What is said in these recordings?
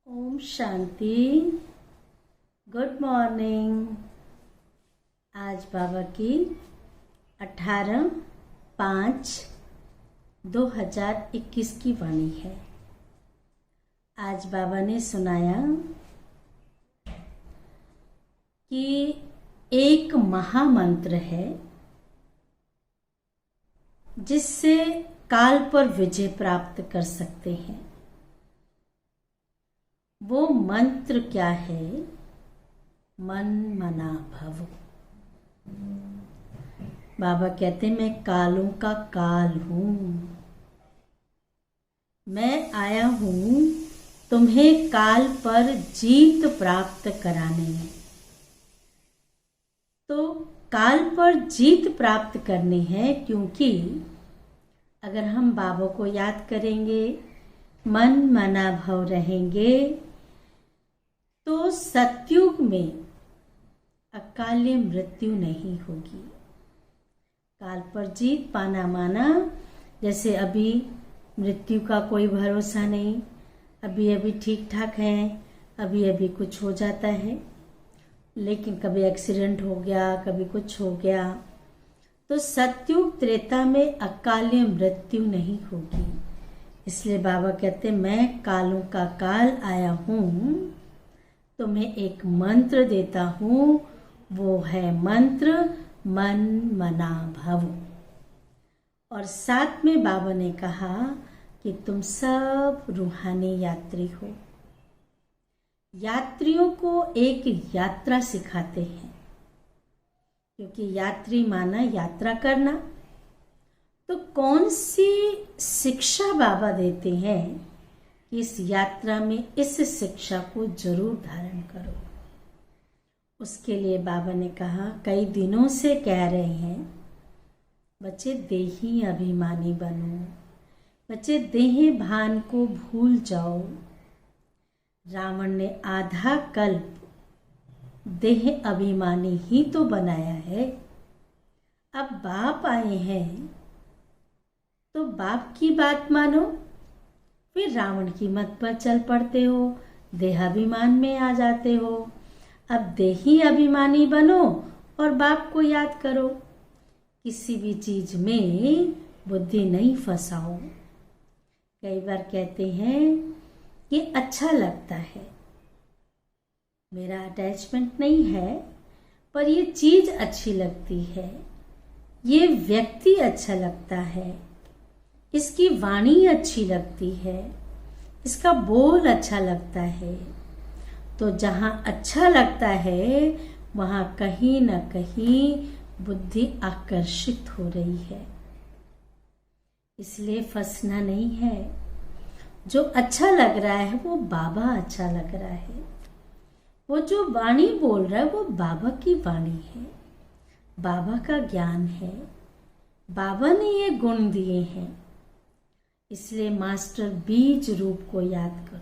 Om Shanti. Good morning. आज बाबा की 18/5/2021 की वाणी है। आज बाबा ने सुनाया कि एक महामंत्र है जिससे काल पर विजय प्राप्त कर सकते हैं। वो मंत्र क्या है? मन मना भव। बाबा कहते मैं कालों का काल हूं। मैं आया हूं तुम्हें काल पर जीत प्राप्त कराने। तो काल पर जीत प्राप्त करनी है, क्योंकि अगर हम बाबा को याद करेंगे, मन मना भव रहेंगे, तो सतयुग में अकाल्य मृत्यु नहीं होगी। काल पर जीत पाना माना जैसे अभी मृत्यु का कोई भरोसा नहीं, अभी ठीक ठाक है, अभी कुछ हो जाता है, लेकिन कभी एक्सीडेंट हो गया, कभी कुछ हो गया। तो सतयुग त्रेता में अकाल्य मृत्यु नहीं होगी। इसलिए बाबा कहते मैं कालों का काल आया हूं, तुम्हें एक मंत्र देता हूं। वो है मंत्र मन मना भव। और साथ में बाबा ने कहा कि तुम सब रूहानी यात्री हो। यात्रियों को एक यात्रा सिखाते हैं, क्योंकि यात्री माना यात्रा करना। तो कौन सी शिक्षा बाबा देते हैं कि इस यात्रा में इस शिक्षा को जरूर धारण करो। उसके लिए बाबा ने कहा, कई दिनों से कह रहे हैं बच्चे देही अभिमानी बनो, बच्चे देह भान को भूल जाओ। रावण ने आधा कल्प देह अभिमानी ही तो बनाया है। अब बाप आए हैं तो बाप की बात मानो, फिर रावण की मत पर चल पड़ते हो, देहाभिमान में आ जाते हो। अब देही अभिमानी बनो और बाप को याद करो। किसी भी चीज में बुद्धि नहीं फंसाओ। कई बार कहते हैं ये अच्छा लगता है, मेरा अटैचमेंट नहीं है, पर ये चीज अच्छी लगती है, ये व्यक्ति अच्छा लगता है, इसकी वाणी अच्छी लगती है, इसका बोल अच्छा लगता है। तो जहां अच्छा लगता है वहां कहीं न कहीं बुद्धि आकर्षित हो रही है। इसलिए फंसना नहीं है। जो अच्छा लग रहा है वो बाबा अच्छा लग रहा है। वो जो वाणी बोल रहा है वो बाबा की वाणी है, बाबा का ज्ञान है, बाबा ने ये गुण दिए हैं। इसलिए मास्टर बीज रूप को याद करो।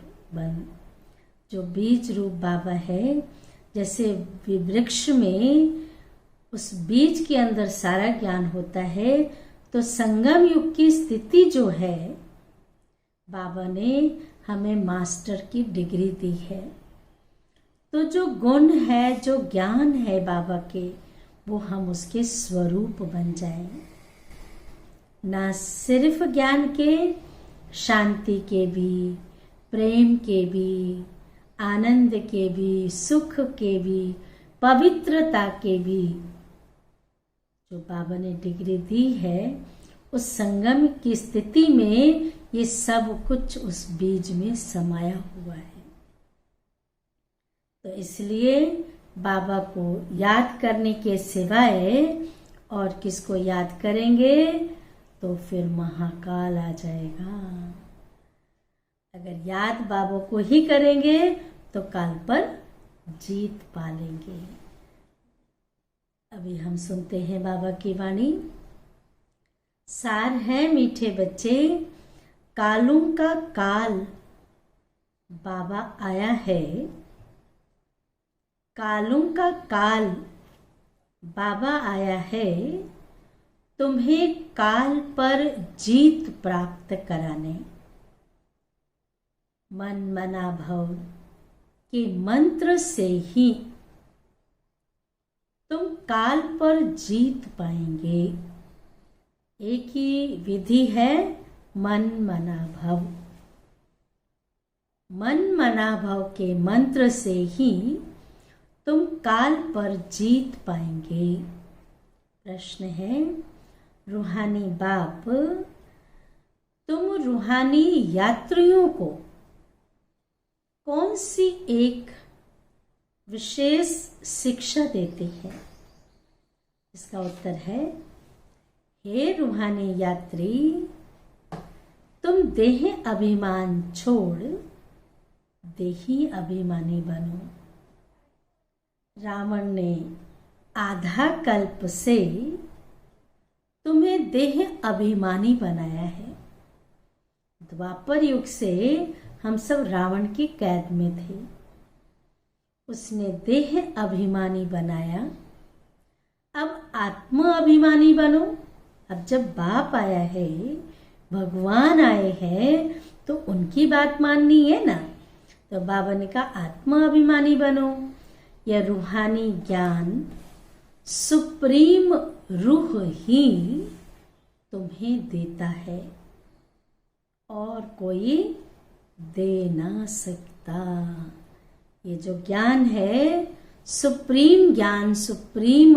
जो बीज रूप बाबा है, जैसे वृक्ष में उस बीज के अंदर सारा ज्ञान होता है, तो संगम युग की स्थिति जो है, बाबा ने हमें मास्टर की डिग्री दी है। तो जो गुण है, जो ज्ञान है बाबा के, वो हम उसके स्वरूप बन जाएं। ना सिर्फ ज्ञान के, शांति के भी, प्रेम के भी, आनंद के भी, सुख के भी, पवित्रता के भी। जो बाबा ने डिग्री दी है, उस संगम की स्थिति में ये सब कुछ उस बीज में समाया हुआ है। तो इसलिए बाबा को याद करने के सिवाय और किसको याद करेंगे तो फिर महाकाल आ जाएगा। अगर याद बाबा को ही करेंगे तो काल पर जीत पालेंगे। अभी हम सुनते हैं बाबा की वाणी। सार है मीठे बच्चे, कालों का काल बाबा आया है। कालों का काल बाबा आया है, तुम्हें काल पर जीत प्राप्त कराने। मन मना भव के मंत्र से ही तुम काल पर जीत पाएंगे। एक ही विधि है मन मना भव। मन मना भव के मंत्र से ही तुम काल पर जीत पाएंगे। प्रश्न है, रूहानी बाप तुम रूहानी यात्रियों को कौन सी एक विशेष शिक्षा देते हैं? इसका उत्तर है, हे रूहानी यात्री, तुम देह अभिमान छोड़ देही अभिमानी बनो। रावण ने आधा कल्प से तुम्हें देह अभिमानी बनाया है। द्वापर युग से हम सब रावण की कैद में थे। उसने देह अभिमानी बनाया। अब आत्म अभिमानी बनो। अब जब बाप आया है, भगवान आए हैं, तो उनकी बात माननी है ना। तो बाबा ने कहा आत्म अभिमानी बनो। यह रूहानी ज्ञान सुप्रीम रूह ही तुम्हें देता है और कोई दे ना सकता। ये जो ज्ञान है, सुप्रीम ज्ञान सुप्रीम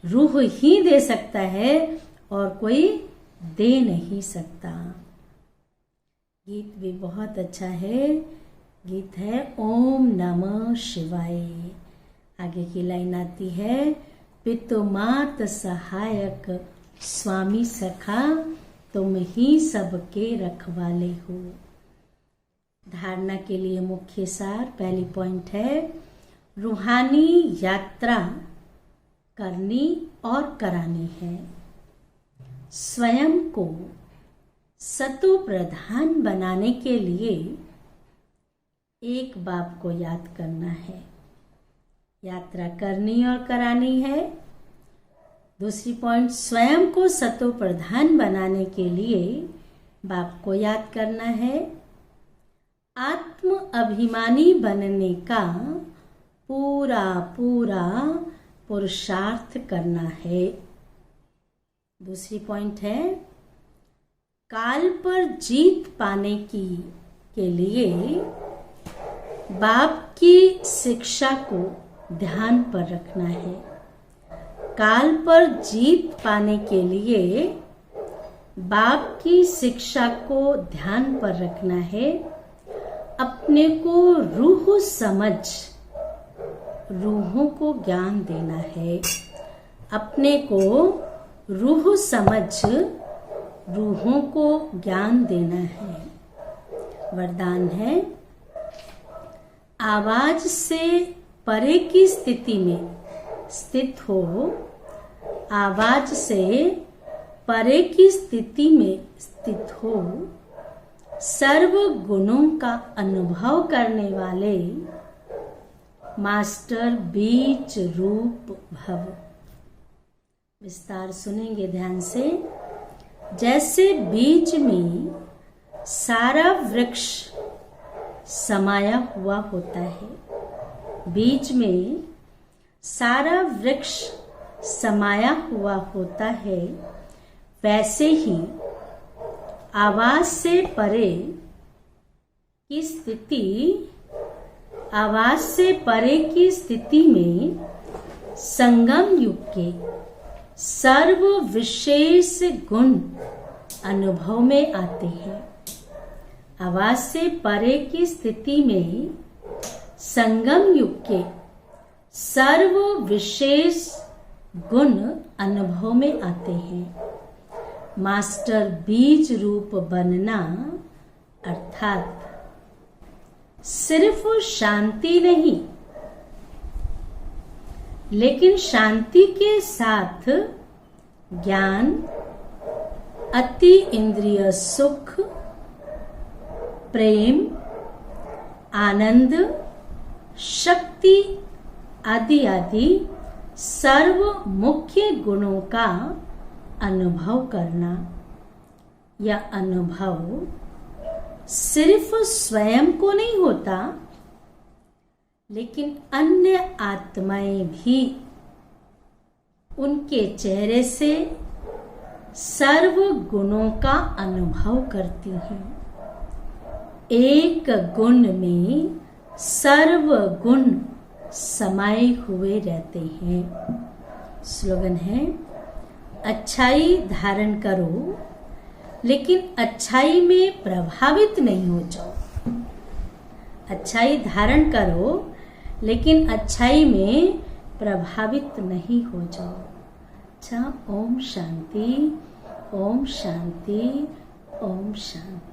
रूह ही दे सकता है और कोई दे नहीं सकता। गीत भी बहुत अच्छा है। गीत है ओम नमः शिवाय। आगे की लाइन आती है, पितु मात सहायक स्वामी सखा, तुम ही सबके रखवाले हो। धारणा के लिए मुख्य सार, पहली पॉइंट है, रूहानी यात्रा करनी और करानी है। स्वयं को सतो प्रधान बनाने के लिए एक बाप को याद करना है। यात्रा करनी और करानी है। दूसरी पॉइंट, स्वयं को सतो प्रधान बनाने के लिए बाप को याद करना है। आत्म अभिमानी बनने का पूरा पूरा पुरुषार्थ करना है। दूसरी पॉइंट है, काल पर जीत पाने के लिए बाप की शिक्षा को ध्यान पर रखना है। काल पर जीत पाने के लिए बाप की शिक्षा को ध्यान पर रखना है। अपने को रूह समझ रूहों को ज्ञान देना है। अपने को रूह समझ रूहों को ज्ञान देना है। वरदान है, आवाज से परे की स्थिति में स्थित हो। आवाज से परे की स्थिति में स्थित हो। सर्व गुणों का अनुभव करने वाले मास्टर बीज रूप भव। विस्तार सुनेंगे ध्यान से। जैसे बीज में सारा वृक्ष समाया हुआ होता है, बीज में सारा वृक्ष समाया हुआ होता है, वैसे ही आवाज से परे की स्थिति, आवाज से परे की स्थिति में संगम युग के सर्व विशेष गुण अनुभव में आते हैं। आवाज से परे की स्थिति में संगम युग के सर्व विशेष गुण अनुभव में आते हैं। मास्टर बीज रूप बनना अर्थात सिर्फ शांति नहीं, लेकिन शांति के साथ ज्ञान, अति इंद्रिय सुख, प्रेम, आनंद, शक्ति आदि आदि सर्व मुख्य गुणों का अनुभव करना। यह अनुभव सिर्फ स्वयं को नहीं होता, लेकिन अन्य आत्माएं भी उनके चेहरे से सर्व गुणों का अनुभव करती हैं। एक गुण में सर्व गुण समाये हुए रहते हैं। स्लोगन है, अच्छाई धारण करो लेकिन अच्छाई में प्रभावित नहीं हो जाओ। अच्छाई धारण करो लेकिन अच्छाई में प्रभावित नहीं हो जाओ। अच्छा, ओम शांति, ओम शांति, ओम शांति।